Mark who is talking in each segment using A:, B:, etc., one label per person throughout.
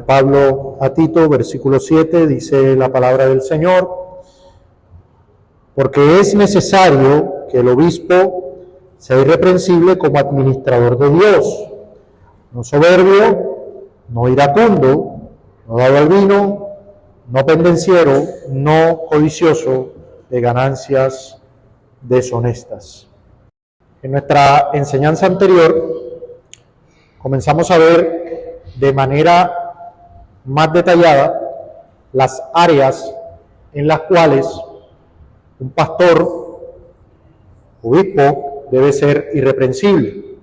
A: Pablo a Tito, versículo 7, dice la palabra del Señor: porque es necesario que el obispo sea irreprensible como administrador de Dios, no soberbio, no iracundo, no dado al vino, no pendenciero, no codicioso de ganancias deshonestas. En nuestra enseñanza anterior comenzamos a ver de manera más detallada las áreas en las cuales un pastor, obispo, debe ser irreprensible.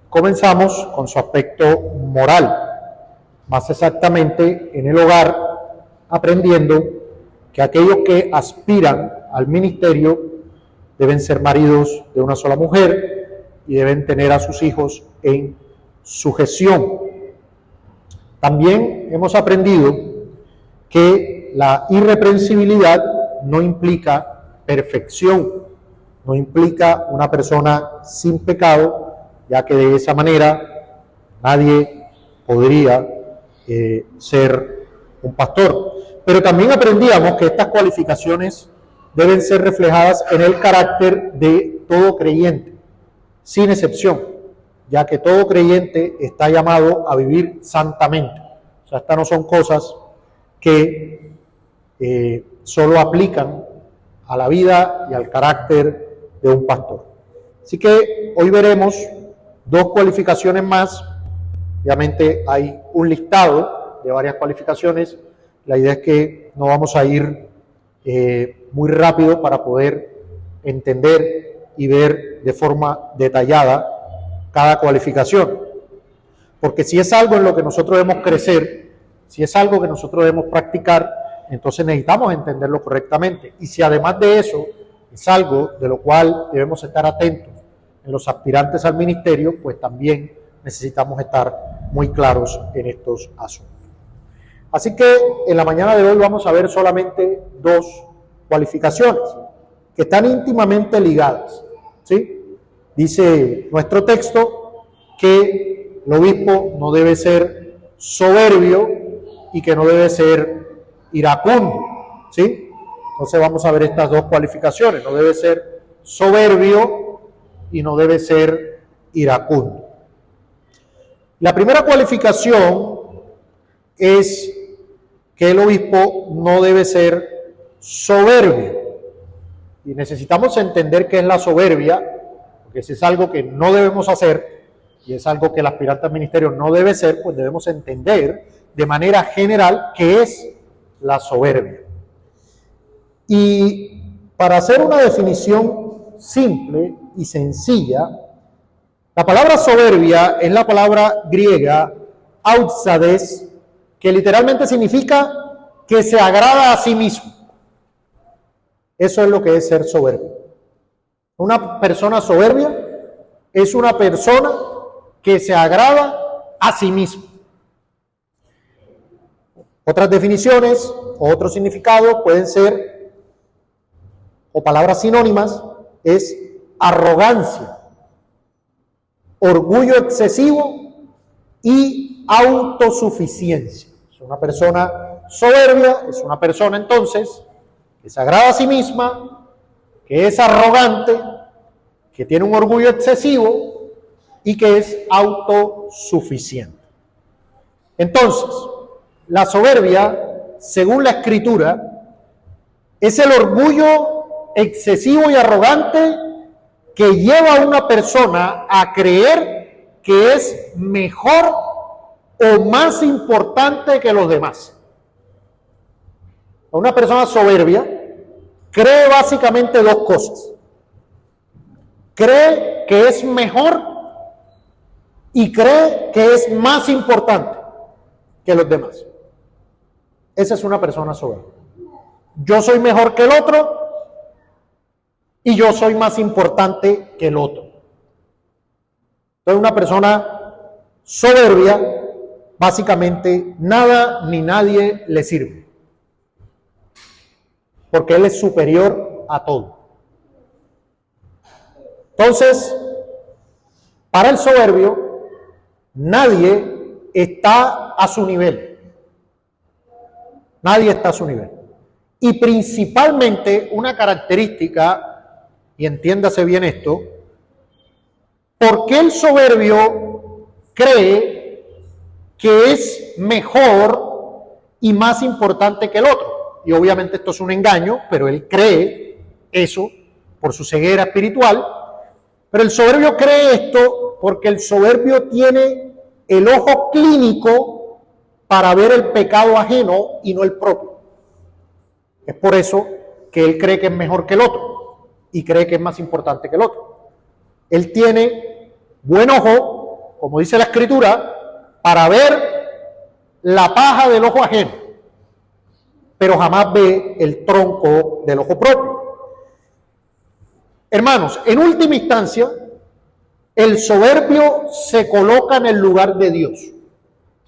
A: Comenzamos con su aspecto moral, más exactamente en el hogar, aprendiendo que aquellos que aspiran al ministerio deben ser maridos de una sola mujer y deben tener a sus hijos en sujeción. También hemos aprendido que la irreprensibilidad no implica perfección, no implica una persona sin pecado, ya que de esa manera nadie podría ser un pastor. Pero también aprendíamos que estas cualificaciones deben ser reflejadas en el carácter de todo creyente, sin excepción, ya que todo creyente está llamado a vivir santamente. O sea, estas no son cosas que solo aplican a la vida y al carácter de un pastor. Así que hoy veremos dos cualificaciones más. Obviamente hay un listado de varias cualificaciones. La idea es que no vamos a ir muy rápido para poder entender y ver de forma detallada cada cualificación. Porque si es algo en lo que nosotros debemos crecer, si es algo que nosotros debemos practicar, entonces necesitamos entenderlo correctamente. Y si además de eso es algo de lo cual debemos estar atentos en los aspirantes al ministerio, pues también necesitamos estar muy claros en estos asuntos. Así que en la mañana de hoy vamos a ver solamente dos cualificaciones que están íntimamente ligadas, ¿sí? Dice nuestro texto que el obispo no debe ser soberbio y que no debe ser iracundo, ¿sí? Entonces vamos a ver estas dos cualificaciones: no debe ser soberbio y no debe ser iracundo. La primera cualificación es que el obispo no debe ser soberbio. Y necesitamos entender qué es la soberbia, porque si es algo que no debemos hacer y es algo que el aspirante al ministerio no debe ser, pues debemos entender de manera general qué es la soberbia. Y para hacer una definición simple y sencilla, la palabra soberbia es la palabra griega auxades, que literalmente significa que se agrada a sí mismo. Eso es lo que es ser soberbio. Una persona soberbia es una persona que se agrada a sí mismo. Otras definiciones o otros significados pueden ser, o palabras sinónimas, es arrogancia, orgullo excesivo y autosuficiencia. Es una persona soberbia, es una persona entonces que se agrada a sí misma, que es arrogante, que tiene un orgullo excesivo y que es autosuficiente. Entonces, la soberbia, según la Escritura, es el orgullo excesivo y arrogante que lleva a una persona a creer que es mejor o más importante que los demás. Una persona soberbia cree básicamente dos cosas. Cree que es mejor y cree que es más importante que los demás. Esa es una persona soberbia. Yo soy mejor que el otro y yo soy más importante que el otro. Entonces, una persona soberbia, básicamente nada ni nadie le sirve, porque él es superior a todo. Entonces, para el soberbio, nadie está a su nivel. Nadie está a su nivel. Y principalmente una característica, y entiéndase bien esto, ¿por qué el soberbio cree que es mejor y más importante que el otro? Y obviamente esto es un engaño, pero él cree eso por su ceguera espiritual. Pero el soberbio cree esto porque el soberbio tiene el ojo clínico para ver el pecado ajeno y no el propio. Es por eso que él cree que es mejor que el otro y cree que es más importante que el otro. Él tiene buen ojo, como dice la Escritura, para ver la paja del ojo ajeno, pero jamás ve el tronco del ojo propio. Hermanos, en última instancia, el soberbio se coloca en el lugar de Dios.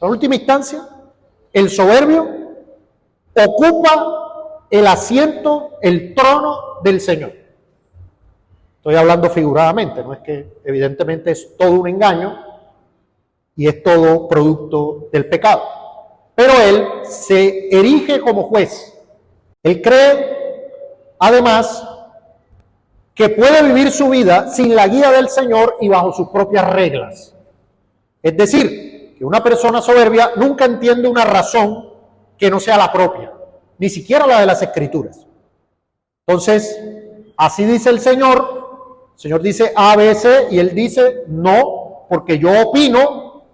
A: En última instancia, el soberbio ocupa el asiento, el trono del Señor. Estoy hablando figuradamente, no es que evidentemente es todo un engaño y es todo producto del pecado. Pero él se erige como juez. Él cree, además, que puede vivir su vida sin la guía del Señor y bajo sus propias reglas. Es decir, que una persona soberbia nunca entiende una razón que no sea la propia, ni siquiera la de las Escrituras. Entonces, así dice el Señor dice A, B, C, y él dice no, porque yo opino,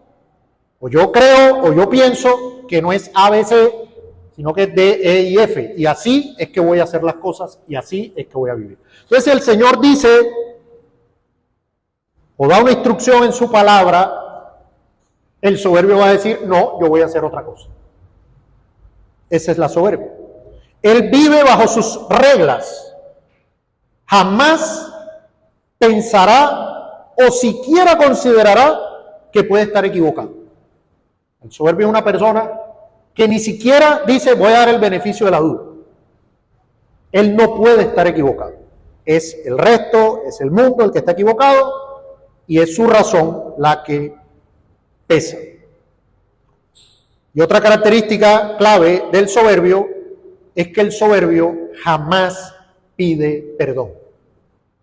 A: o yo creo, o yo pienso que no es A, B, C, sino que es D, E y F, y así es que voy a hacer las cosas, y así es que voy a vivir. Entonces el Señor dice, o da una instrucción en su palabra, el soberbio va a decir, no, yo voy a hacer otra cosa. Esa es la soberbia. Él vive bajo sus reglas. Jamás pensará o siquiera considerará que puede estar equivocado. El soberbio es una persona que ni siquiera dice, voy a dar el beneficio de la duda. Él no puede estar equivocado. Es el resto, es el mundo el que está equivocado y es su razón la que pesa. Y otra característica clave del soberbio es que el soberbio jamás pide perdón.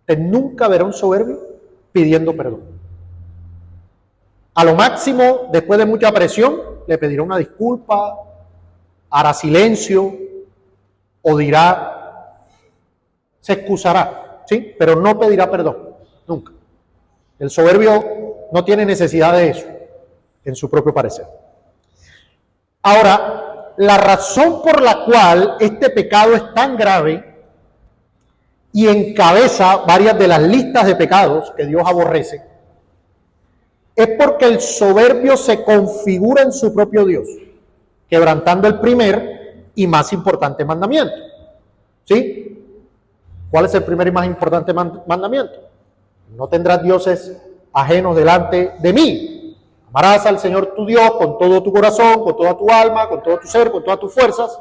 A: Usted nunca verá un soberbio pidiendo perdón. A lo máximo, después de mucha presión, le pedirá una disculpa, hará silencio o dirá, se excusará, ¿sí? Pero no pedirá perdón, nunca. El soberbio no tiene necesidad de eso, en su propio parecer. Ahora, la razón por la cual este pecado es tan grave y encabeza varias de las listas de pecados que Dios aborrece, es porque el soberbio se configura en su propio Dios, quebrantando el primer y más importante mandamiento. ¿Sí? ¿Cuál es el primer y más importante mandamiento? No tendrás dioses ajenos delante de mí. Amarás al Señor tu Dios con todo tu corazón, con toda tu alma, con todo tu ser, con todas tus fuerzas,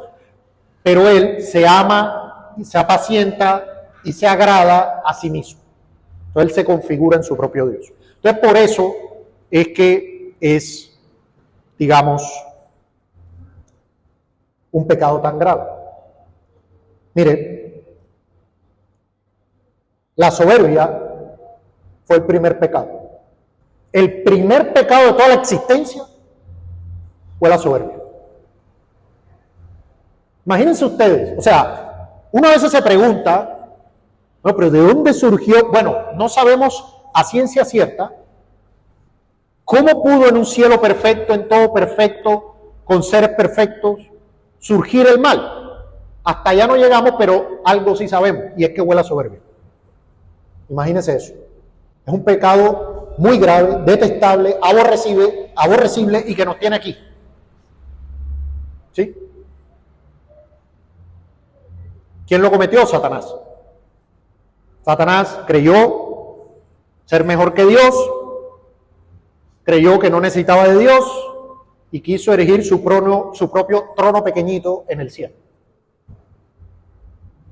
A: pero Él se ama, se apacienta y se agrada a sí mismo. Entonces Él se configura en su propio Dios. Entonces por eso es que es, digamos, un pecado tan grave. Mire, la soberbia fue el primer pecado. El primer pecado de toda la existencia fue la soberbia. Imagínense ustedes, o sea, una vez se pregunta, no, pero ¿de dónde surgió? Bueno, no sabemos a ciencia cierta cómo pudo en un cielo perfecto, en todo perfecto, con seres perfectos, surgir el mal. Hasta allá no llegamos, pero algo sí sabemos, y es que huele a soberbia. Imagínense eso. Es un pecado muy grave, detestable, aborrecible y que nos tiene aquí. ¿Sí? ¿Quién lo cometió? Satanás. Satanás creyó ser mejor que Dios, creyó que no necesitaba de Dios y quiso erigir su propio trono pequeñito en el cielo.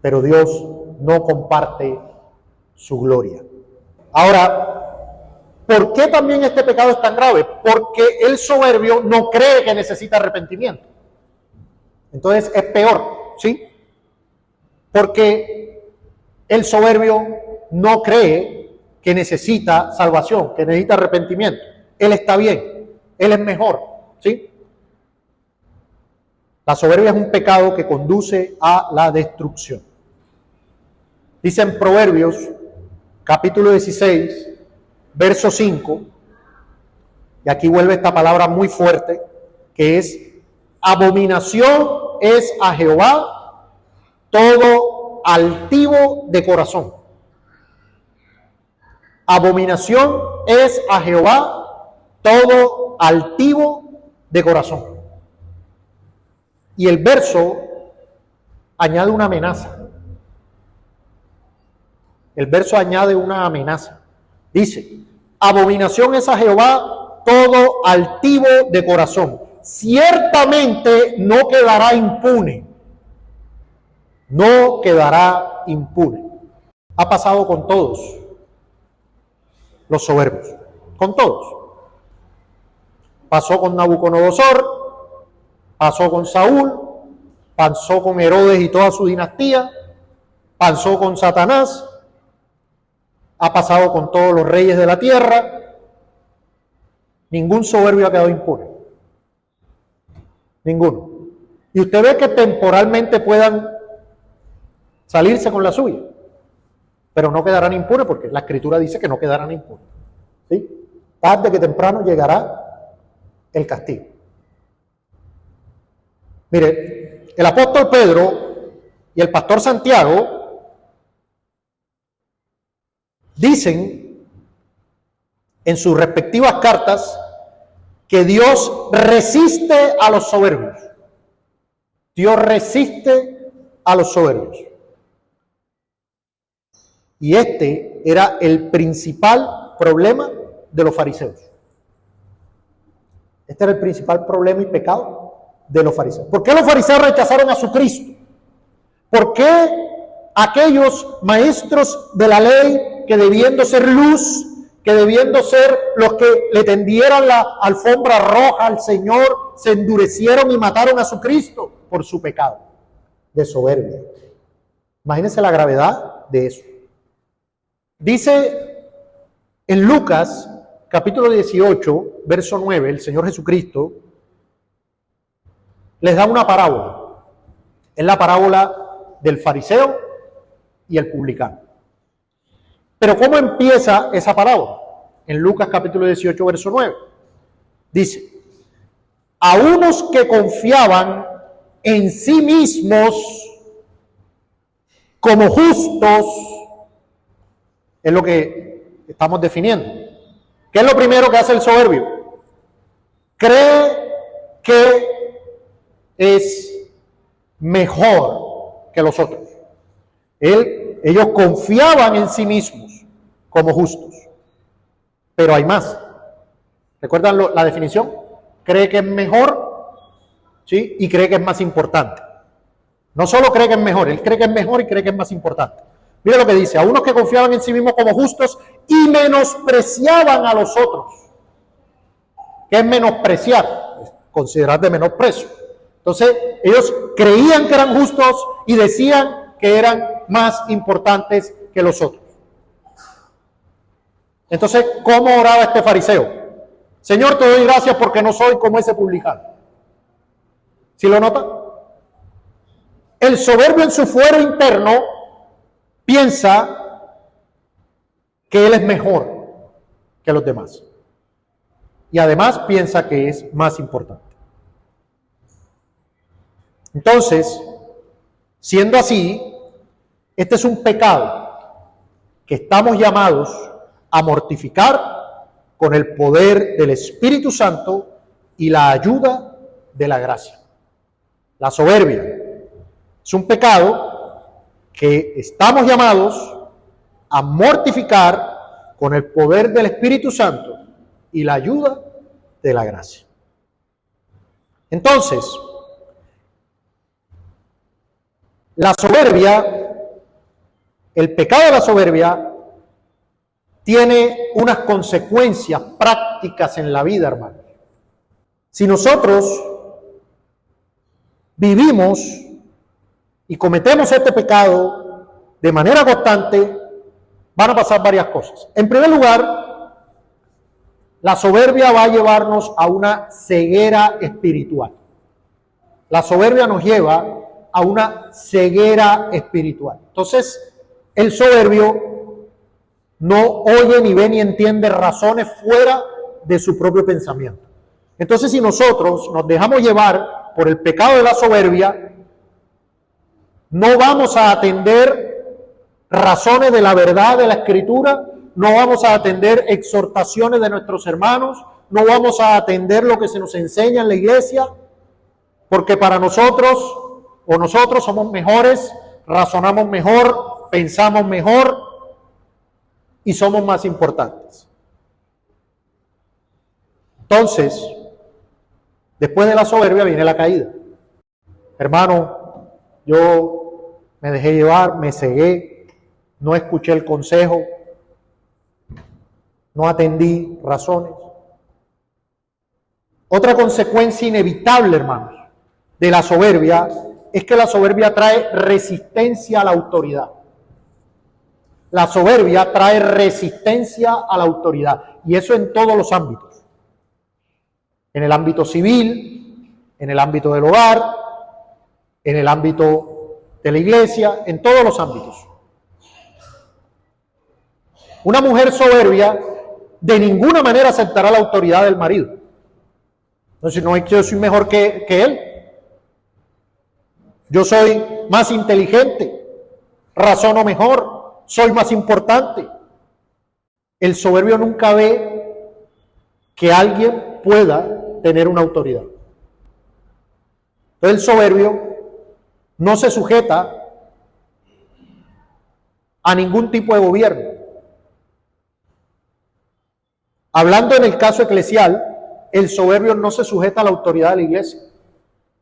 A: Pero Dios no comparte su gloria. Ahora, ¿Por qué también este pecado es tan grave? Porque el soberbio no cree que necesita arrepentimiento. Entonces es peor, ¿sí? Porque el soberbio no cree que necesita salvación, que necesita arrepentimiento. Él está bien, él es mejor, ¿sí? La soberbia es un pecado que conduce a la destrucción. Dice en Proverbios, capítulo 16, verso 5, y aquí vuelve esta palabra muy fuerte, que es: abominación es a Jehová todo altivo de corazón. Abominación es a Jehová todo altivo de corazón. Y el verso añade una amenaza. El verso añade una amenaza. Dice: abominación es a Jehová todo altivo de corazón. Ciertamente no quedará impune. No quedará impune. Ha pasado con todos los soberbios. Con todos. Pasó con Nabucodonosor, pasó con Saúl, pasó con Herodes y toda su dinastía, pasó con Satanás, ha pasado con todos los reyes de la tierra. Ningún soberbio ha quedado impune. Ninguno. Y usted ve que temporalmente puedan salirse con la suya, pero no quedarán impunes, porque la Escritura dice que no quedarán impunes. ¿Sí? Tarde que temprano llegará el castigo. Mire, el apóstol Pedro y el pastor Santiago dicen en sus respectivas cartas que Dios resiste a los soberbios. Dios resiste a los soberbios. Y este era el principal problema de los fariseos. Este era el principal problema y pecado de los fariseos. ¿Por qué los fariseos rechazaron a su Cristo? ¿Por qué aquellos maestros de la ley, que debiendo ser luz, que debiendo ser los que le tendieran la alfombra roja al Señor, se endurecieron y mataron a su Cristo? Por su pecado de soberbia. Imagínense la gravedad de eso. Dice en Lucas, capítulo 18, verso 9, el Señor Jesucristo les da una parábola. Es la parábola del fariseo y el publicano. Pero ¿cómo empieza esa parábola? En Lucas capítulo 18, verso 9. Dice: a unos que confiaban en sí mismos como justos, es lo que estamos definiendo. ¿Qué es lo primero que hace el soberbio? Cree que es mejor que los otros. Ellos confiaban en sí mismos como justos. Pero hay más. ¿Recuerdan la definición? Cree que es mejor, ¿sí? Y cree que es más importante. No solo cree que es mejor, él cree que es mejor y cree que es más importante. Mira lo que dice: a unos que confiaban en sí mismos como justos y menospreciaban a los otros. ¿Qué es menospreciar? Considerar de menosprecio. Entonces, ellos creían que eran justos y decían que eran más importantes que los otros. Entonces, ¿cómo oraba este fariseo? Señor, te doy gracias porque no soy como ese publicano. ¿Sí lo nota? El soberbio en su fuero interno piensa que él es mejor que los demás. Y además piensa que es más importante. Entonces, siendo así, este es un pecado que estamos llamados a mortificar con el poder del Espíritu Santo y la ayuda de la gracia. La soberbia es un pecado que estamos llamados a mortificar con el poder del Espíritu Santo y la ayuda de la gracia. Entonces, la soberbia, el pecado de la soberbia, tiene unas consecuencias prácticas en la vida, hermanos. Si nosotros vivimos y cometemos este pecado de manera constante, van a pasar varias cosas. En primer lugar, la soberbia va a llevarnos a una ceguera espiritual. La soberbia nos lleva a una ceguera espiritual. Entonces, el soberbio no oye, ni ve, ni entiende razones fuera de su propio pensamiento. Entonces, si nosotros nos dejamos llevar por el pecado de la soberbia, no vamos a atender razones de la verdad de la Escritura, no vamos a atender exhortaciones de nuestros hermanos, no vamos a atender lo que se nos enseña en la iglesia, porque para nosotros somos mejores, razonamos mejor, pensamos mejor y somos más importantes. Entonces, después de la soberbia viene la caída. Hermano, yo me dejé llevar, me cegué, no escuché el consejo, no atendí razones. Otra consecuencia inevitable, hermanos, de la soberbia es que la soberbia trae resistencia a la autoridad. La soberbia trae resistencia a la autoridad, y eso en todos los ámbitos. En el ámbito civil, en el ámbito del hogar, en el ámbito de la iglesia, en todos los ámbitos. Una mujer soberbia de ninguna manera aceptará la autoridad del marido. Entonces, no es que yo soy mejor que él. Yo soy más inteligente, razono mejor, soy más importante. El soberbio nunca ve que alguien pueda tener una autoridad. Entonces, el soberbio no se sujeta a ningún tipo de gobierno. Hablando en el caso eclesial, el soberbio no se sujeta a la autoridad de la iglesia,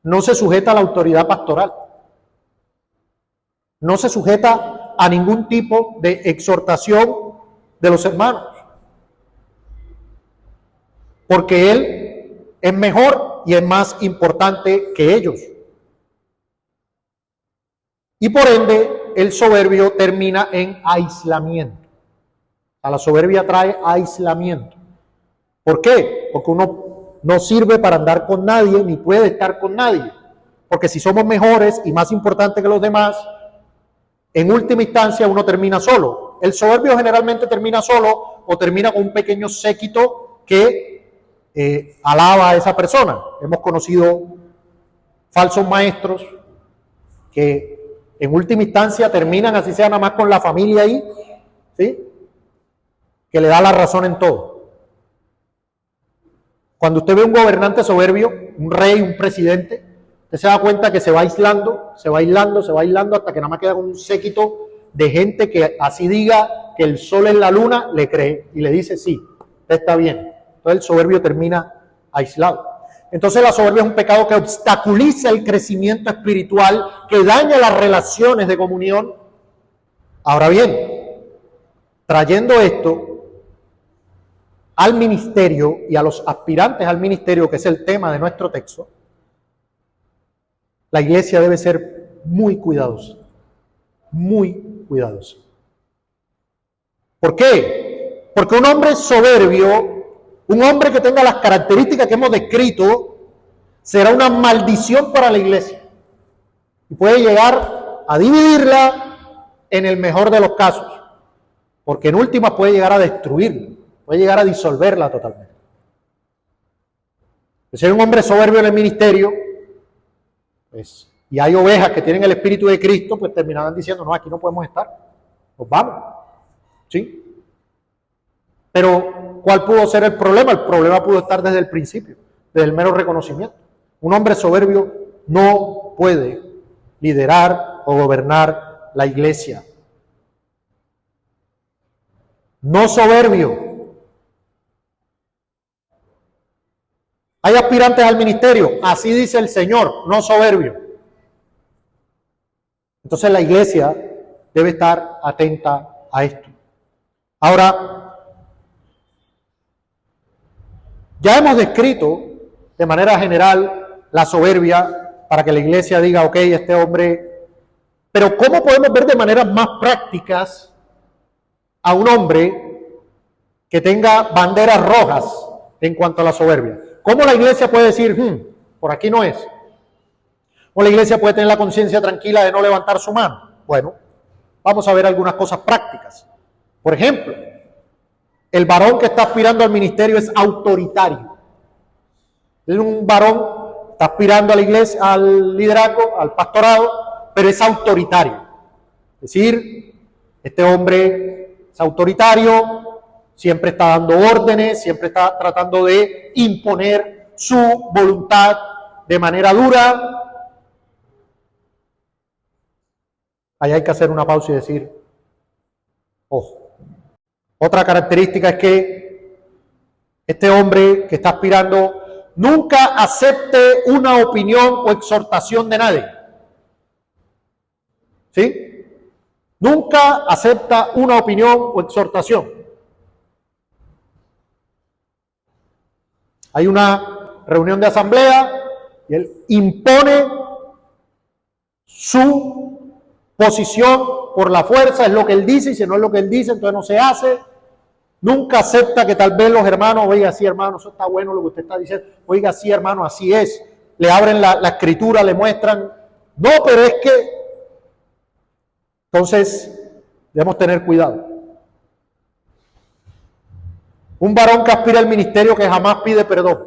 A: no se sujeta a la autoridad pastoral, no se sujeta a ningún tipo de exhortación de los hermanos, porque él es mejor y es más importante que ellos. Y por ende, el soberbio termina en aislamiento. A la soberbia trae aislamiento. ¿Por qué? Porque uno no sirve para andar con nadie, ni puede estar con nadie. Porque si somos mejores y más importantes que los demás, en última instancia uno termina solo. El soberbio generalmente termina solo o termina con un pequeño séquito que alaba a esa persona. Hemos conocido falsos maestros que en última instancia terminan, así sea nada más con la familia ahí, ¿sí?, que le da la razón en todo. Cuando usted ve un gobernante soberbio, un rey, un presidente, usted se da cuenta que se va aislando hasta que nada más queda con un séquito de gente que así diga que el sol es la luna, le cree y le dice sí, usted está bien. Entonces el soberbio termina aislado. Entonces la soberbia es un pecado que obstaculiza el crecimiento espiritual, que daña las relaciones de comunión. Ahora bien, trayendo esto al ministerio y a los aspirantes al ministerio, que es el tema de nuestro texto, la iglesia debe ser muy cuidadosa, muy cuidadosa. ¿Por qué? Porque un hombre soberbio, un hombre que tenga las características que hemos descrito, será una maldición para la iglesia y puede llegar a dividirla en el mejor de los casos, porque en últimas puede llegar a destruirla, puede llegar a disolverla totalmente. Si hay un hombre soberbio en el ministerio, pues, y hay ovejas que tienen el Espíritu de Cristo, pues terminarán diciendo, no, aquí no podemos estar, pues vamos, ¿sí? Pero, ¿cuál pudo ser el problema? El problema pudo estar desde el principio, desde el mero reconocimiento. Un hombre soberbio no puede liderar o gobernar la iglesia. No soberbio. Hay aspirantes al ministerio, así dice el Señor, no soberbio. Entonces la iglesia debe estar atenta a esto. Ahora, Ya hemos descrito de manera general la soberbia para que la iglesia diga, ok, este hombre... Pero ¿cómo podemos ver de maneras más prácticas a un hombre que tenga banderas rojas en cuanto a la soberbia? ¿Cómo la iglesia puede decir, por aquí no es? ¿O la iglesia puede tener la conciencia tranquila de no levantar su mano? Bueno, vamos a ver algunas cosas prácticas. Por ejemplo, el varón que está aspirando al ministerio es autoritario. Es un varón que está aspirando a la iglesia, al liderazgo, al pastorado, pero es autoritario. Es decir, este hombre es autoritario, siempre está dando órdenes, siempre está tratando de imponer su voluntad de manera dura. Ahí hay que hacer una pausa y decir, ojo. Otra característica es que este hombre que está aspirando nunca acepte una opinión o exhortación de nadie. ¿Sí? Nunca acepta una opinión o exhortación. Hay una reunión de asamblea y él impone su posición por la fuerza, es lo que él dice, y si no es lo que él dice, entonces no se hace. Nunca acepta que tal vez los hermanos, oiga, sí, hermano, eso está bueno lo que usted está diciendo, oiga, sí, hermano, así es. Le abren la escritura, le muestran, no, pero es que... Entonces, debemos tener cuidado. Un varón que aspira al ministerio que jamás pide perdón.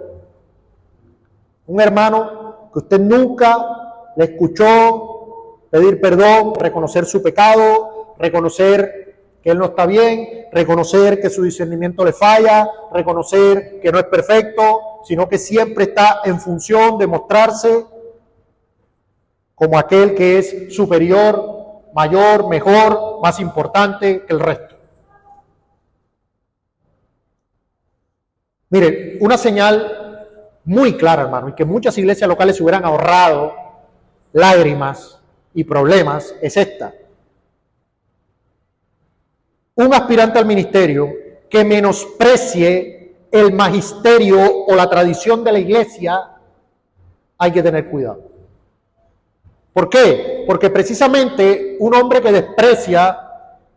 A: Un hermano que usted nunca le escuchó pedir perdón, reconocer su pecado, reconocer que él no está bien, reconocer que su discernimiento le falla, reconocer que no es perfecto, sino que siempre está en función de mostrarse como aquel que es superior, mayor, mejor, más importante que el resto. Mire, una señal muy clara, hermano, y que muchas iglesias locales se hubieran ahorrado lágrimas y problemas, es esta. Un aspirante al ministerio que menosprecie el magisterio o la tradición de la iglesia, hay que tener cuidado. ¿Por qué? Porque precisamente un hombre que desprecia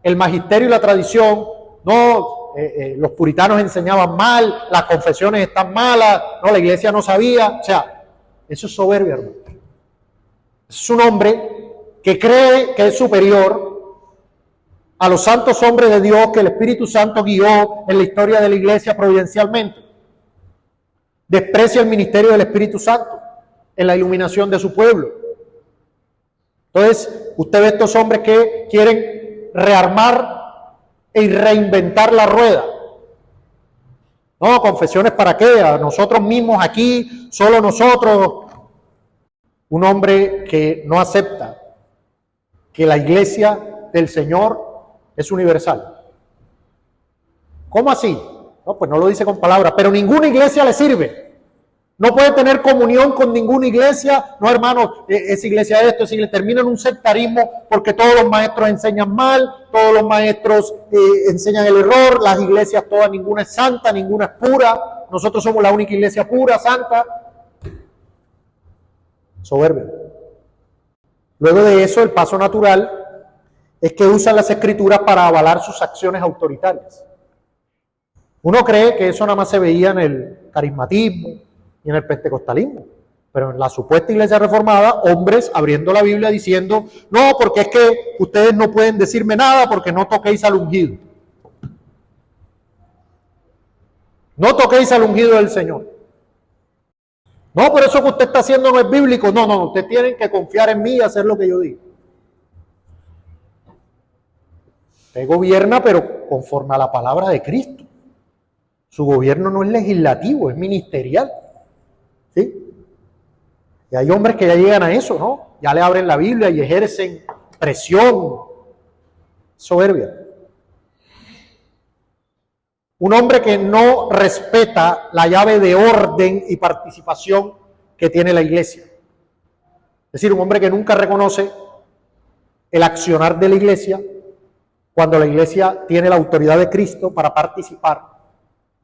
A: el magisterio y la tradición, los puritanos enseñaban mal, las confesiones están malas, la iglesia no sabía, o sea, eso es soberbia, hermano. Es un hombre que cree que es superior a los santos hombres de Dios que el Espíritu Santo guió en la historia de la iglesia providencialmente. Desprecia el ministerio del Espíritu Santo en la iluminación de su pueblo. Entonces, usted ve estos hombres que quieren rearmar y reinventar la rueda. No, confesiones para qué, a nosotros mismos aquí, solo nosotros. Un hombre que no acepta que la iglesia del Señor es universal. ¿Cómo así? No, pues no lo dice con palabras, pero ninguna iglesia le sirve. No puede tener comunión con ninguna iglesia. No, hermano, esa iglesia esto, esa iglesia termina en un sectarismo porque todos los maestros enseñan mal, todos los maestros enseñan el error, las iglesias todas, ninguna es santa, ninguna es pura. Nosotros somos la única iglesia pura, santa. Soberbia. Luego de eso, el paso natural es que usan las escrituras para avalar sus acciones autoritarias. Uno cree que eso nada más se veía en el carismatismo y en el pentecostalismo, pero en la supuesta iglesia reformada, hombres abriendo la Biblia diciendo, no, porque es que ustedes no pueden decirme nada porque no toquéis al ungido. No toquéis al ungido del Señor. No, por eso que usted está haciendo no es bíblico. No, ustedes tienen que confiar en mí y hacer lo que yo digo. Usted gobierna, pero conforme a la palabra de Cristo. Su gobierno no es legislativo, es ministerial. ¿Sí? Y hay hombres que ya llegan a eso, ¿no? Ya le abren la Biblia y ejercen presión, soberbia. Un hombre que no respeta la llave de orden y participación que tiene la iglesia. Es decir, un hombre que nunca reconoce el accionar de la iglesia cuando la iglesia tiene la autoridad de Cristo para participar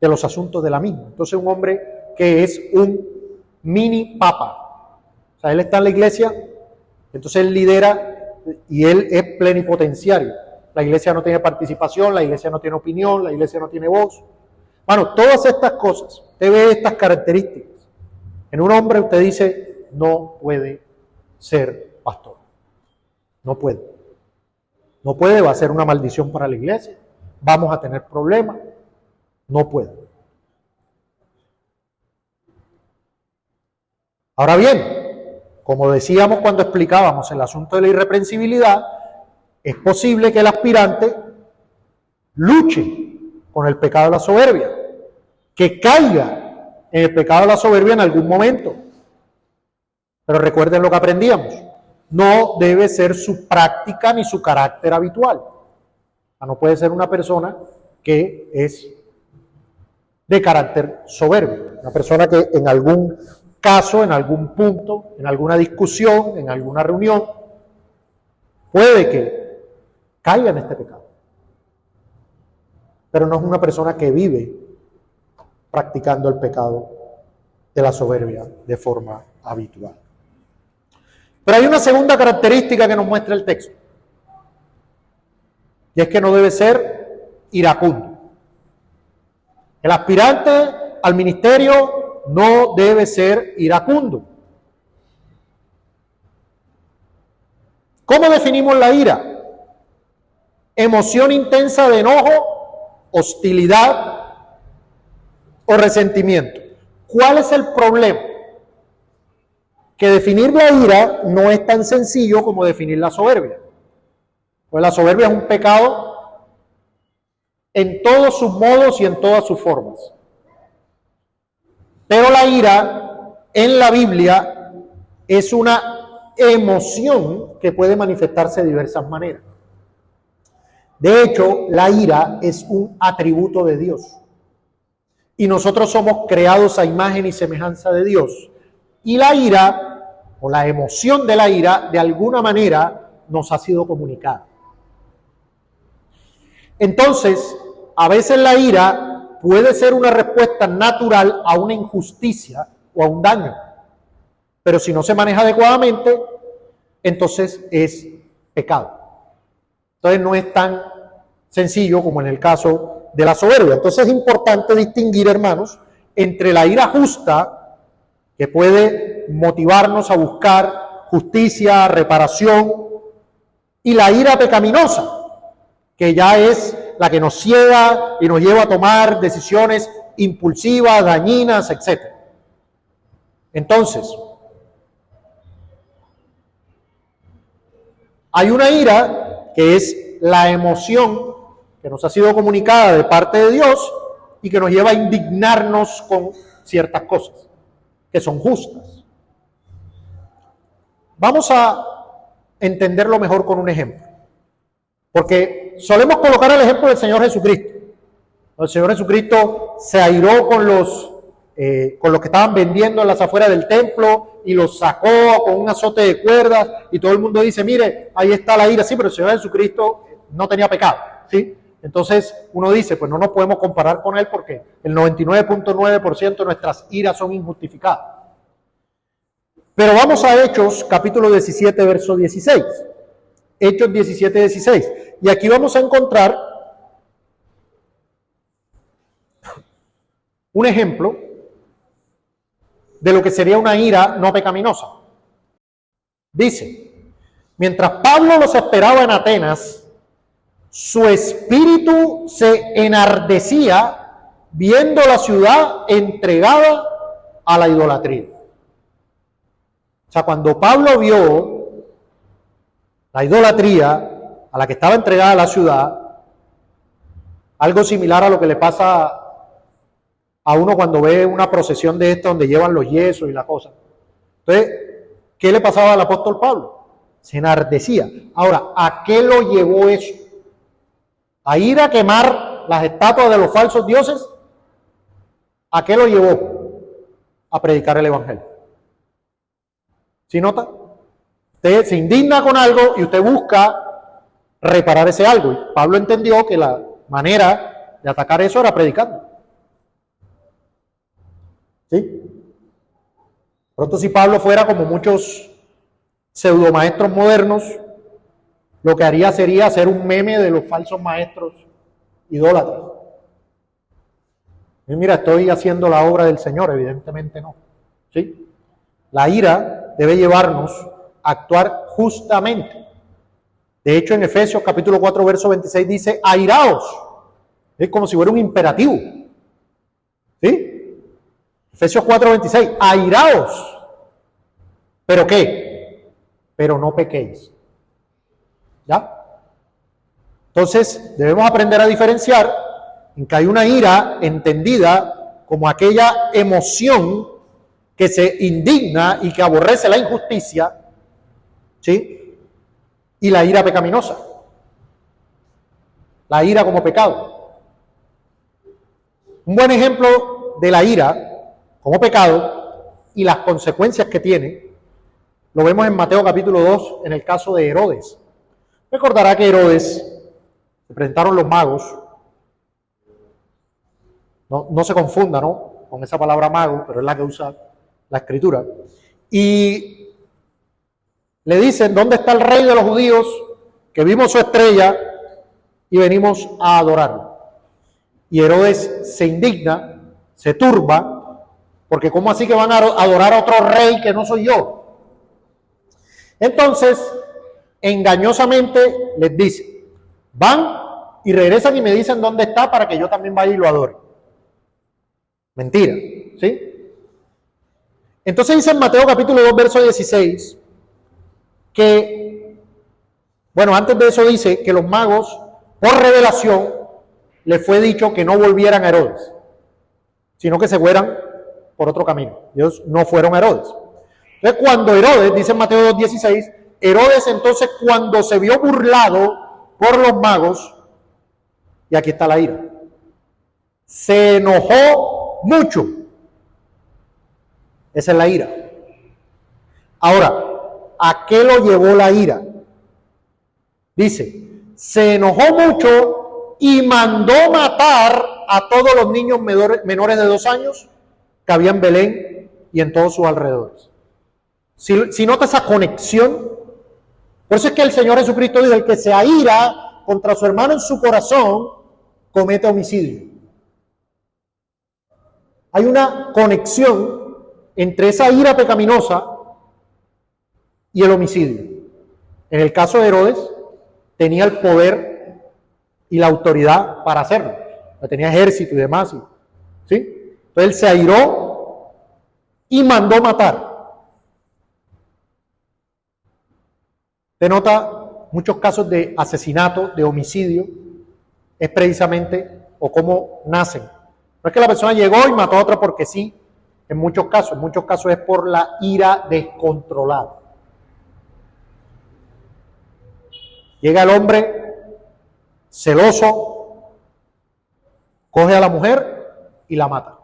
A: de los asuntos de la misma. Entonces un hombre que es un mini papa, o sea, él está en la iglesia, entonces él lidera y él es plenipotenciario. La iglesia no tiene participación, la iglesia no tiene opinión, la iglesia no tiene voz. Bueno, todas estas cosas, usted ve estas características. En un hombre usted dice, no puede ser pastor. No puede. No puede, va a ser una maldición para la iglesia. Vamos a tener problemas. No puede. Ahora bien, como decíamos cuando explicábamos el asunto de la irreprensibilidad, es posible que el aspirante luche con el pecado de la soberbia, que caiga en el pecado de la soberbia en algún momento. Pero recuerden lo que aprendíamos, no debe ser su práctica ni su carácter habitual. O sea, no puede ser una persona que es de carácter soberbio, una persona que en algún caso, en algún punto, en alguna discusión, en alguna reunión, puede que caiga en este pecado. Pero no es una persona que vive practicando el pecado de la soberbia de forma habitual. Pero hay una segunda característica que nos muestra el texto, y es que no debe ser iracundo. El aspirante al ministerio no debe ser iracundo. ¿Cómo definimos la ira? Emoción intensa de enojo, hostilidad o resentimiento. ¿Cuál es el problema? Que definir la ira no es tan sencillo como definir la soberbia. Pues la soberbia es un pecado en todos sus modos y en todas sus formas. Pero la ira en la Biblia es una emoción que puede manifestarse de diversas maneras. De hecho, la ira es un atributo de Dios. Y nosotros somos creados a imagen y semejanza de Dios. Y la ira, o la emoción de la ira, de alguna manera nos ha sido comunicada. Entonces, a veces la ira puede ser una respuesta natural a una injusticia o a un daño. Pero si no se maneja adecuadamente, entonces es pecado. Entonces no es tan sencillo como en el caso de la soberbia. Entonces es importante distinguir, hermanos, entre la ira justa, que puede motivarnos a buscar justicia, reparación, y la ira pecaminosa, que ya es la que nos ciega y nos lleva a tomar decisiones impulsivas, dañinas, etc. Entonces, hay una ira que es la emoción que nos ha sido comunicada de parte de Dios y que nos lleva a indignarnos con ciertas cosas que son justas. Vamos a entenderlo mejor con un ejemplo, porque solemos colocar el ejemplo del Señor Jesucristo. El Señor Jesucristo se airó con los que estaban vendiendo en las afueras del templo y los sacó con un azote de cuerdas y todo el mundo dice, mire, ahí está la ira. Sí, pero el Señor Jesucristo no tenía pecado, ¿sí? Entonces uno dice, pues no nos podemos comparar con Él porque el 99.9% de nuestras iras son injustificadas. Pero vamos a Hechos, capítulo 17, verso 16. Hechos 17, 16. Y aquí vamos a encontrar un ejemplo de lo que sería una ira no pecaminosa. Dice, mientras Pablo los esperaba en Atenas, su espíritu se enardecía viendo la ciudad entregada a la idolatría. O sea, cuando Pablo vio la idolatría a la que estaba entregada la ciudad, algo similar a lo que le pasa a uno cuando ve una procesión de esta donde llevan los yesos y la cosa. Entonces, ¿qué le pasaba al apóstol Pablo? Se enardecía. Ahora, ¿a qué lo llevó eso? ¿A ir a quemar las estatuas de los falsos dioses? ¿A qué lo llevó? A predicar el evangelio. ¿Sí nota? Usted se indigna con algo y usted busca reparar ese algo. Y Pablo entendió que la manera de atacar eso era predicando. ¿Sí? Pronto si Pablo fuera como muchos pseudomaestros modernos, lo que haría sería hacer un meme de los falsos maestros idólatras. Y mira, estoy haciendo la obra del Señor, evidentemente no. ¿Sí? La ira debe llevarnos a actuar justamente. De hecho, en Efesios capítulo 4, verso 26 dice, airaos. Es como si fuera un imperativo. ¿Sí? Efesios 4, 26, airaos. ¿Pero qué? Pero no pequéis. ¿Ya? Entonces, debemos aprender a diferenciar en que hay una ira entendida como aquella emoción que se indigna y que aborrece la injusticia, ¿sí? Y la ira pecaminosa. La ira como pecado. Un buen ejemplo de la ira como pecado y las consecuencias que tiene, lo vemos en Mateo capítulo 2, en el caso de Herodes. Recordará que Herodes, se presentaron los magos, no se confunda, ¿no?, con esa palabra mago, pero es la que usa la escritura, y le dicen, ¿dónde está el rey de los judíos? Que vimos su estrella y venimos a adorarlo. Y Herodes se indigna, se turba, porque ¿cómo así que van a adorar a otro rey que no soy yo? Entonces, engañosamente les dice, van y regresan y me dicen dónde está para que yo también vaya y lo adore. Mentira, ¿sí? Entonces dice en Mateo capítulo 2, verso 16, que, bueno, antes de eso dice que los magos, por revelación, les fue dicho que no volvieran a Herodes, sino que se fueran por otro camino. Ellos no fueron a Herodes. Entonces cuando Herodes, dice en Mateo 2, 16, Herodes entonces cuando se vio burlado por los magos, y aquí está la ira, se enojó mucho. Esa es la ira. Ahora, ¿a qué lo llevó la ira? Dice, se enojó mucho y mandó matar a todos los niños menores de 2 años que había en Belén y en todos sus alrededores. Si nota esa conexión, por eso es que el Señor Jesucristo dice, el que se aira contra su hermano en su corazón, comete homicidio. Hay una conexión entre esa ira pecaminosa y el homicidio. En el caso de Herodes, tenía el poder y la autoridad para hacerlo. Tenía ejército y demás. ¿Sí? Entonces él se airó y mandó matar. Denota muchos casos de asesinato, de homicidio, es precisamente, o cómo nacen. No es que la persona llegó y mató a otra porque sí, en muchos casos es por la ira descontrolada. Llega el hombre celoso, coge a la mujer y la mata.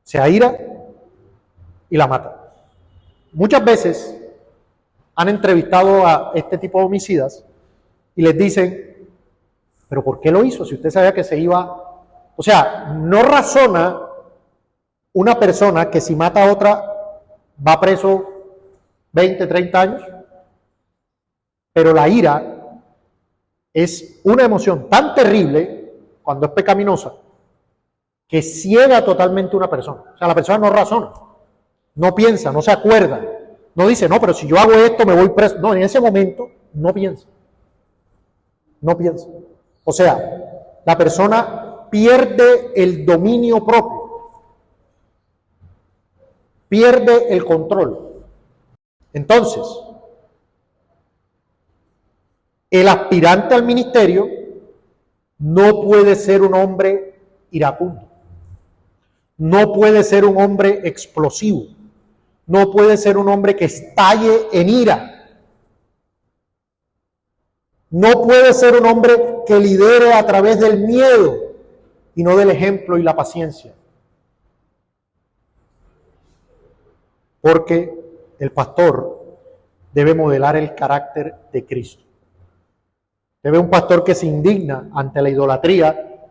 A: Se aira y la mata. Muchas veces han entrevistado a este tipo de homicidas y les dicen, ¿pero por qué lo hizo? Si usted sabía que se iba... O sea, no razona una persona que si mata a otra va preso 20, 30 años, pero la ira es una emoción tan terrible cuando es pecaminosa que ciega totalmente a una persona. O sea, la persona no razona, no piensa, no se acuerda, no dice, no, pero si yo hago esto me voy preso. No, en ese momento no piensa. No piensa. O sea, la persona pierde el dominio propio, pierde el control. Entonces, el aspirante al ministerio no puede ser un hombre iracundo, no puede ser un hombre explosivo, no puede ser un hombre que estalle en ira, no puede ser un hombre que lidere a través del miedo y no del ejemplo y la paciencia. Porque el pastor debe modelar el carácter de Cristo. Debe un pastor que se indigna ante la idolatría,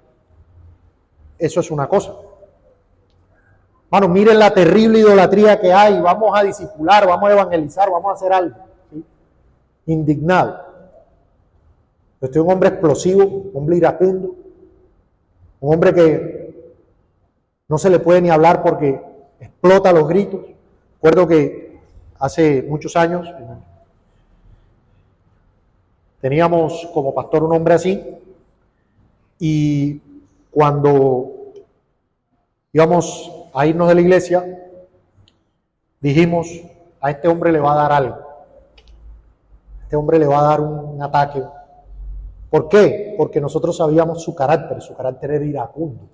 A: eso es una cosa. Hermanos, miren la terrible idolatría que hay. Vamos a discipular, vamos a evangelizar, vamos a hacer algo. ¿Sí? Indignado. Yo estoy un hombre explosivo, un hombre iracundo, un hombre que no se le puede ni hablar porque explota los gritos. Recuerdo que hace muchos años teníamos como pastor un hombre así, y cuando íbamos a irnos de la iglesia, dijimos, a este hombre le va a dar algo. A este hombre le va a dar un ataque. ¿Por qué? Porque nosotros sabíamos su carácter era iracundo.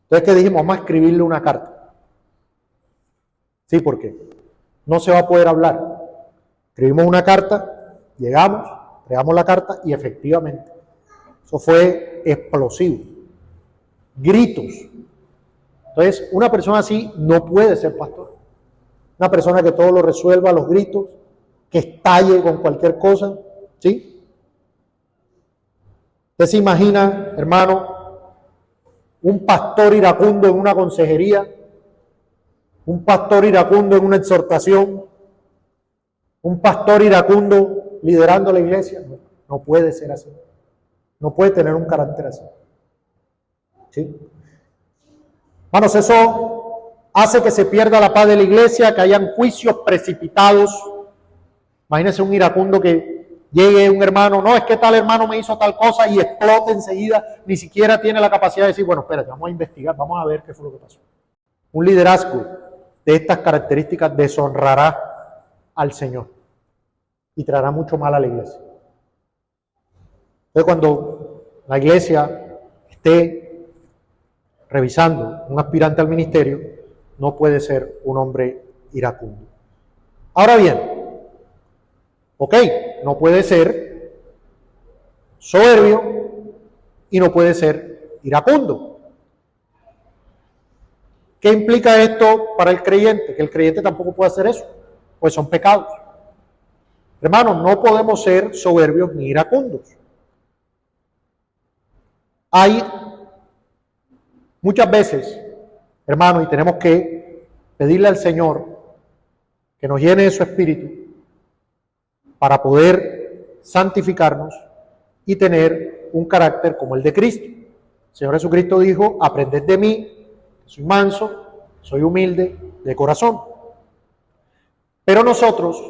A: Entonces, ¿qué dijimos? Vamos a escribirle una carta. Sí, porque no se va a poder hablar. Escribimos una carta, llegamos, entregamos la carta y efectivamente, eso fue explosivo. Gritos. Entonces, una persona así no puede ser pastor. Una persona que todo lo resuelva a los gritos, que estalle con cualquier cosa, ¿sí? ¿Usted se imagina, hermano, un pastor iracundo en una consejería? Un pastor iracundo en una exhortación, un pastor iracundo liderando la iglesia. No puede ser así. No puede tener un carácter así. ¿Sí? Hermanos, eso hace que se pierda la paz de la iglesia, que hayan juicios precipitados. Imagínense un iracundo que llegue un hermano, no, es que tal hermano me hizo tal cosa y explote enseguida, ni siquiera tiene la capacidad de decir, bueno, espérate, vamos a investigar, vamos a ver qué fue lo que pasó. Un liderazgo de estas características deshonrará al Señor y traerá mucho mal a la iglesia. Entonces, cuando la iglesia esté revisando un aspirante al ministerio, no puede ser un hombre iracundo. Ahora bien, ok, no puede ser soberbio y no puede ser iracundo. ¿Qué implica esto para el creyente? Que el creyente tampoco puede hacer eso, pues son pecados. Hermanos, no podemos ser soberbios ni iracundos. Hay muchas veces, hermanos, y tenemos que pedirle al Señor que nos llene de su espíritu para poder santificarnos y tener un carácter como el de Cristo. El Señor Jesucristo dijo, aprended de mí, soy manso, soy humilde de corazón. Pero nosotros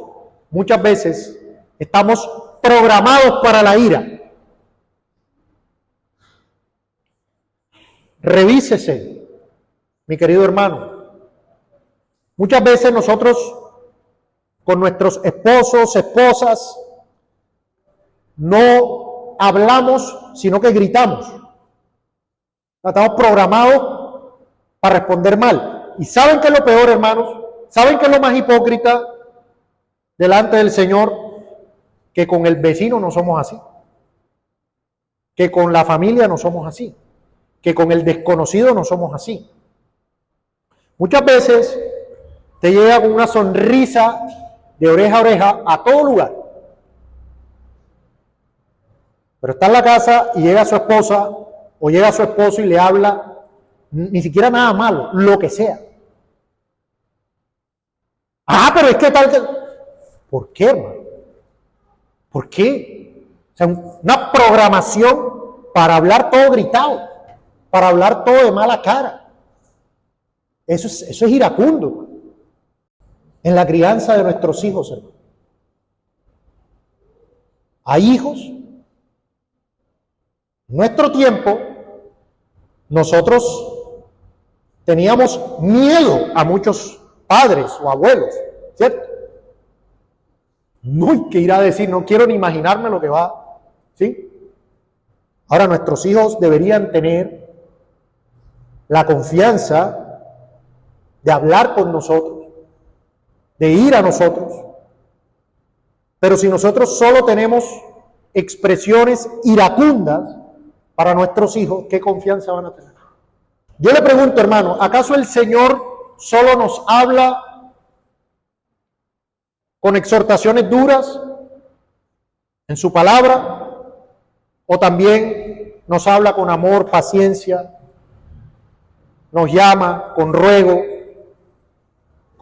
A: muchas veces estamos programados para la ira. Revísese, mi querido hermano. Muchas veces nosotros con nuestros esposos, esposas, no hablamos, sino que gritamos. Estamos programados para responder mal. ¿Y saben qué es lo peor, hermanos? ¿Saben qué es lo más hipócrita delante del Señor? Que con el vecino no somos así. Que con la familia no somos así. Que con el desconocido no somos así. Muchas veces te llega con una sonrisa de oreja a oreja a todo lugar. Pero está en la casa y llega su esposa o llega su esposo y le habla ni siquiera nada malo, lo que sea. Ah, pero es que tal que... ¿Por qué, hermano? ¿Por qué? O sea, una programación para hablar todo gritado, para hablar todo de mala cara. Eso es iracundo en la crianza de nuestros hijos, hermano. Hay hijos. En nuestro tiempo, nosotros teníamos miedo a muchos padres o abuelos, ¿cierto? No hay que ir a decir, no quiero ni imaginarme lo que va, ¿sí? Ahora nuestros hijos deberían tener la confianza de hablar con nosotros, de ir a nosotros. Pero si nosotros solo tenemos expresiones iracundas para nuestros hijos, ¿qué confianza van a tener? Yo le pregunto, hermano, ¿acaso el Señor solo nos habla con exhortaciones duras en su palabra? ¿O también nos habla con amor, paciencia, nos llama con ruego,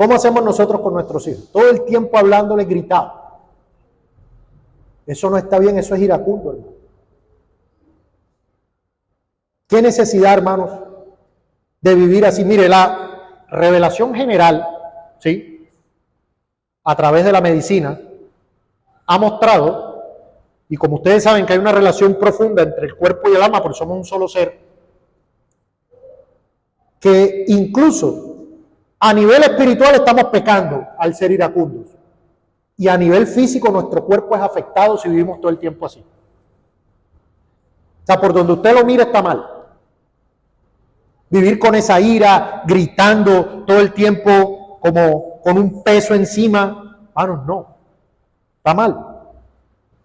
A: ¿Cómo hacemos nosotros con nuestros hijos? Todo el tiempo hablándoles gritado. Eso no está bien, eso es iracundo, hermano. ¿Qué necesidad, hermanos, de vivir así? Mire, la revelación general, ¿sí?, a través de la medicina, ha mostrado, y como ustedes saben que hay una relación profunda entre el cuerpo y el alma, porque somos un solo ser, que incluso a nivel espiritual estamos pecando al ser iracundos. Y a nivel físico nuestro cuerpo es afectado si vivimos todo el tiempo así. O sea, por donde usted lo mire está mal. Vivir con esa ira, gritando todo el tiempo como con un peso encima, hermanos, no. Está mal.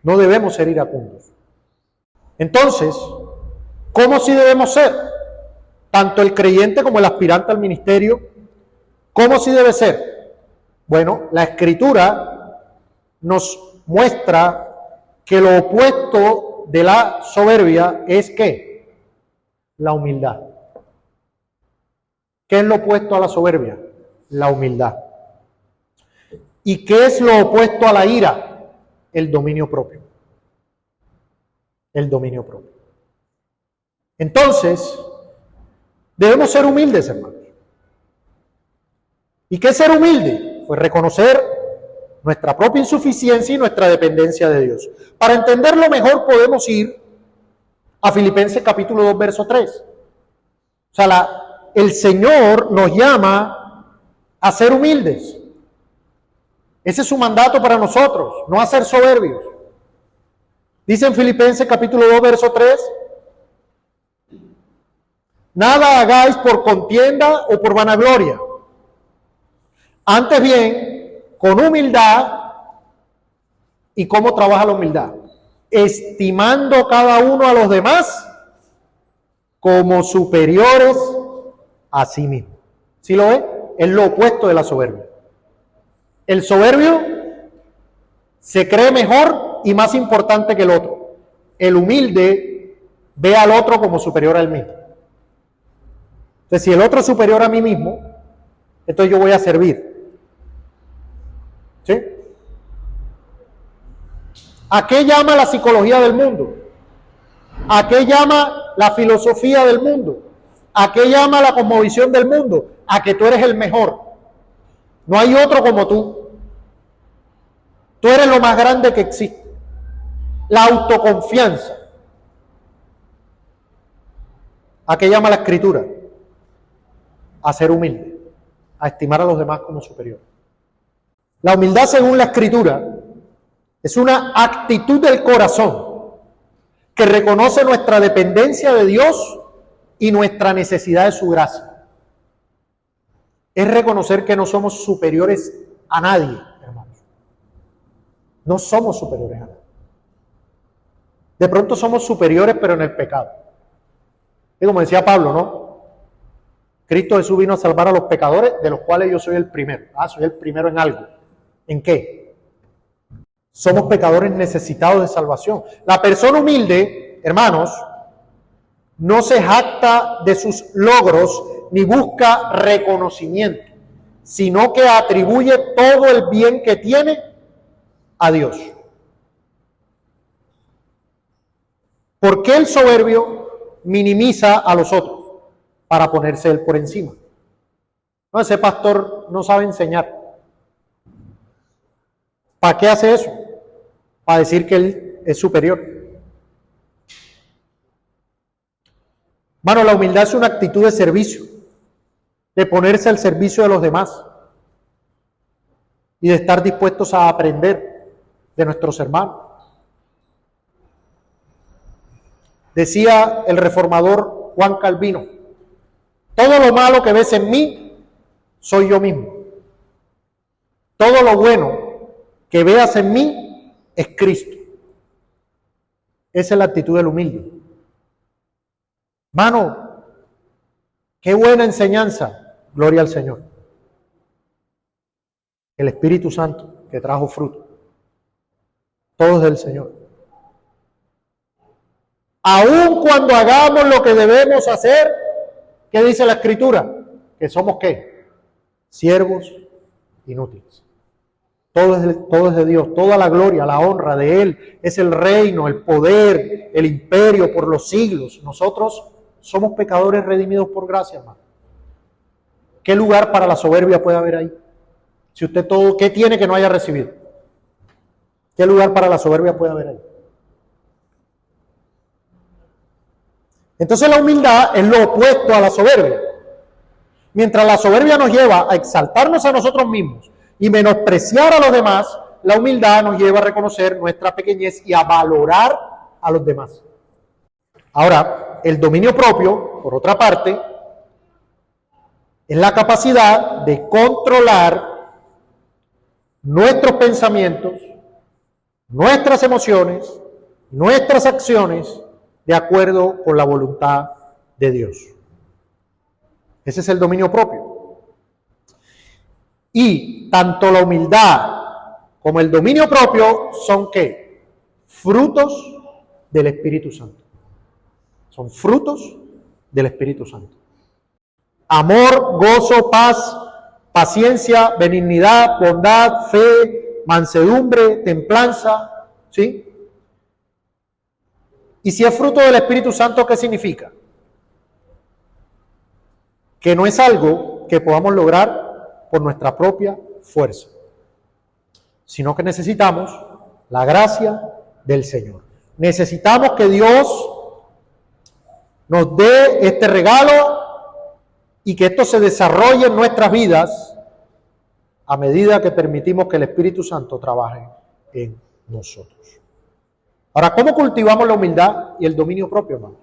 A: No debemos ser iracundos. Entonces, ¿cómo sí debemos ser? Tanto el creyente como el aspirante al ministerio, ¿cómo sí debe ser? Bueno, la Escritura nos muestra que lo opuesto de la soberbia es ¿qué? La humildad. ¿Qué es lo opuesto a la soberbia? La humildad. ¿Y qué es lo opuesto a la ira? El dominio propio. El dominio propio. Entonces, debemos ser humildes, hermanos. ¿Y qué es ser humilde? Pues reconocer nuestra propia insuficiencia y nuestra dependencia de Dios. Para entenderlo mejor podemos ir a Filipenses capítulo 2, verso 3. O sea, el Señor nos llama a ser humildes. Ese es su mandato para nosotros, no a ser soberbios. Dice en Filipenses capítulo 2, verso 3, nada hagáis por contienda o por vanagloria. Antes bien, con humildad. ¿Y cómo trabaja la humildad? Estimando cada uno a los demás como superiores a sí mismo. ¿Sí lo ve? Es lo opuesto de la soberbia. El soberbio se cree mejor y más importante que el otro. El humilde ve al otro como superior a él mismo. Entonces, si el otro es superior a mí mismo, entonces yo voy a servir. ¿Sí? ¿A qué llama la psicología del mundo? ¿A qué llama la filosofía del mundo? ¿A qué llama la cosmovisión del mundo? A que tú eres el mejor. No hay otro como tú. Tú eres lo más grande que existe. La autoconfianza. ¿A qué llama la Escritura? A ser humilde, a estimar a los demás como superior. La humildad, según la Escritura, es una actitud del corazón que reconoce nuestra dependencia de Dios y nuestra necesidad de su gracia. Es reconocer que no somos superiores a nadie, hermanos. No somos superiores a nadie. De pronto somos superiores, pero en el pecado. Y como decía Pablo, ¿no? Cristo Jesús vino a salvar a los pecadores, de los cuales yo soy el primero. Soy el primero en algo. ¿En qué? Somos pecadores necesitados de salvación. La persona humilde, hermanos, no se jacta de sus logros ni busca reconocimiento, sino que atribuye todo el bien que tiene a Dios. ¿Por qué el soberbio minimiza a los otros? Para ponerse él por encima. No, ese pastor no sabe enseñar. ¿Para qué hace eso? Para decir que él es superior. Hermano, la humildad es una actitud de servicio, de ponerse al servicio de los demás y de estar dispuestos a aprender de nuestros hermanos. Decía el reformador Juan Calvino, todo lo malo que ves en mí, soy yo mismo. Todo lo bueno que veas en mí, es Cristo. Esa es la actitud del humilde. Hermano, qué buena enseñanza. Gloria al Señor. El Espíritu Santo que trajo fruto. Todo es del Señor. Aun cuando hagamos lo que debemos hacer, ¿qué dice la Escritura? Que somos ¿qué? Siervos inútiles. Todo es de Dios, toda la gloria, la honra de Él, es el reino, el poder, el imperio por los siglos. Nosotros somos pecadores redimidos por gracia, hermano. ¿Qué lugar para la soberbia puede haber ahí? Si usted todo, ¿qué tiene que no haya recibido? ¿Qué lugar para la soberbia puede haber ahí? Entonces la humildad es lo opuesto a la soberbia. Mientras la soberbia nos lleva a exaltarnos a nosotros mismos y menospreciar a los demás, la humildad nos lleva a reconocer nuestra pequeñez y a valorar a los demás. Ahora, el dominio propio, por otra parte, es la capacidad de controlar nuestros pensamientos, nuestras emociones, nuestras acciones, de acuerdo con la voluntad de Dios. Ese es el dominio propio. Y tanto la humildad como el dominio propio son ¿qué? Frutos del Espíritu Santo. Son frutos del Espíritu Santo. Amor, gozo, paz, paciencia, benignidad, bondad, fe, mansedumbre, templanza, ¿sí? Y si es fruto del Espíritu Santo, ¿qué significa? Que no es algo que podamos lograr por nuestra propia fuerza, sino que necesitamos la gracia del Señor. Necesitamos que Dios nos dé este regalo y que esto se desarrolle en nuestras vidas a medida que permitimos que el Espíritu Santo trabaje en nosotros. Ahora, ¿cómo cultivamos la humildad y el dominio propio, hermanos?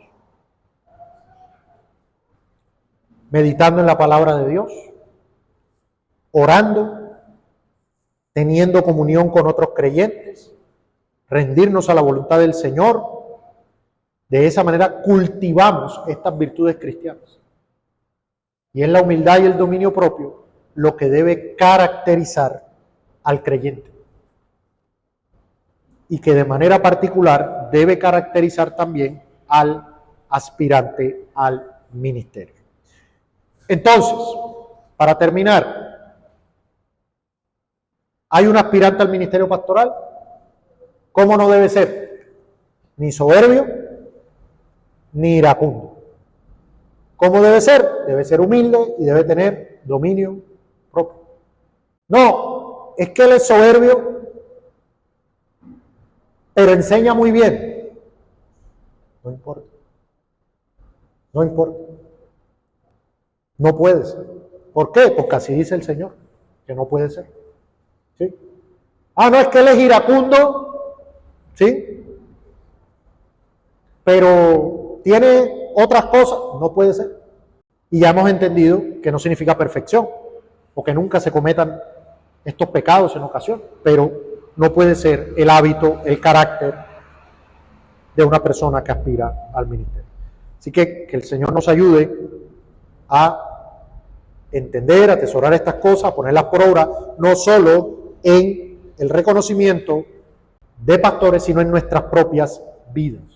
A: Meditando en la palabra de Dios, orando, teniendo comunión con otros creyentes, rendirnos a la voluntad del Señor. De esa manera cultivamos estas virtudes cristianas. Y es la humildad y el dominio propio lo que debe caracterizar al creyente. Y que de manera particular debe caracterizar también al aspirante al ministerio. Entonces, para terminar, ¿hay un aspirante al ministerio pastoral? ¿Cómo no debe ser? Ni soberbio, ni iracundo. ¿Cómo debe ser? Debe ser humilde y debe tener dominio propio. No, es que él es soberbio, pero enseña muy bien. No importa. No importa. No puede ser. ¿Por qué? Porque así dice el Señor, que no puede ser. ¿Sí? Ah, no, es que él es iracundo, ¿sí? Pero tiene otras cosas, no puede ser. Y ya hemos entendido que no significa perfección, o que nunca se cometan estos pecados en ocasión, pero no puede ser el hábito, el carácter de una persona que aspira al ministerio. Así que el Señor nos ayude a entender, a atesorar estas cosas, a ponerlas por obra, no solo en el reconocimiento de pastores, sino en nuestras propias vidas.